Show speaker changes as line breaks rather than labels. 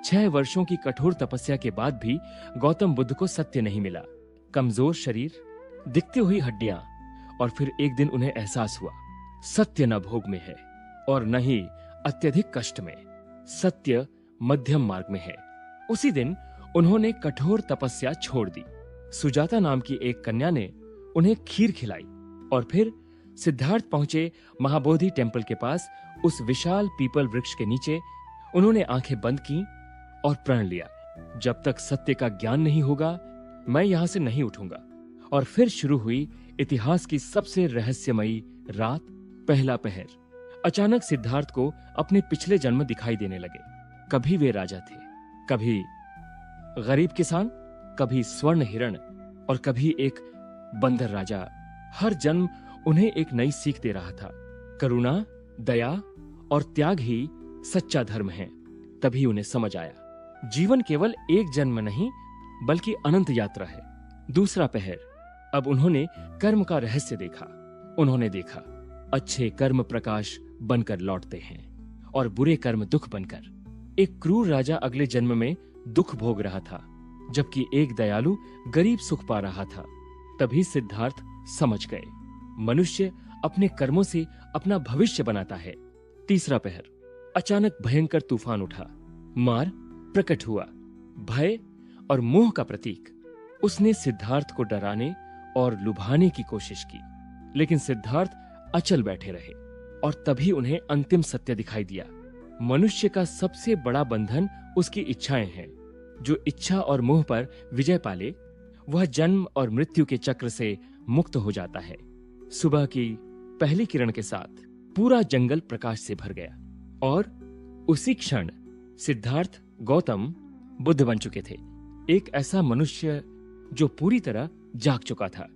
6 वर्षों की कठोर तपस्या के बाद भी गौतम बुद्ध को सत्य नहीं मिला। कमजोर शरीर, दिखती हुई हड्डियां, और फिर एक दिन उन्हें एहसास हुआ, सत्य न भोग में है और न ही अत्यधिक कष्ट में, सत्य मध्यम मार्ग में है। उसी दिन उन्होंने कठोर तपस्या छोड़ दी। सुजाता नाम की एक कन्या ने उन्हें खीर खिलाई और फिर सिद्धार्थ पहुंचे महाबोधि टेम्पल के पास। उस विशाल पीपल वृक्ष के नीचे उन्होंने आंखें बंद की और प्रण लिया, जब तक सत्य का ज्ञान नहीं होगा मैं यहां से नहीं उठूंगा। और फिर शुरू हुई इतिहास की सबसे रहस्यमयी रात, पहला पहर। अचानक सिद्धार्थ को अपने पिछले जन्म दिखाई देने लगे। कभी वे राजा थे, कभी गरीब किसान, कभी स्वर्ण हिरण और कभी एक बंदर राजा। हर जन्म उन्हें एक नई सीख दे रहा था। करुणा, दया और त्याग ही सच्चा धर्म है। तभी उन्हें समझ आया, जीवन केवल एक जन्म नहीं बल्कि अनंत यात्रा है। दूसरा पहर। अब उन्होंने कर्म का रहस्य देखा। उन्होंने देखा, अच्छे कर्म प्रकाश बनकर लौटते हैं और बुरे कर्म दुख बनकर। एक क्रूर राजा अगले जन्म में दुख भोग रहा था, जबकि एक दयालु गरीब सुख पा रहा था। तभी सिद्धार्थ समझ गए, मनुष्य अपने कर्मों से अपना भविष्य बनाता है। तीसरा पहर। अचानक भयंकर तूफान उठा। मार प्रकट हुआ, भय और मोह का प्रतीक। उसने सिद्धार्थ को डराने और लुभाने की कोशिश की, लेकिन सिद्धार्थ अचल बैठे रहे। और तभी उन्हें अंतिम सत्य दिखाई दिया, मनुष्य का सबसे बड़ा बंधन उसकी इच्छाएं हैं। जो इच्छा और मोह पर विजय पाले वह जन्म और मृत्यु के चक्र से मुक्त हो जाता है। सुबह की पहली किरण के साथ पूरा जंगल प्रकाश से भर गया और उसी क्षण सिद्धार्थ गौतम बुद्ध बन चुके थे। एक ऐसा मनुष्य जो पूरी तरह जाग चुका था।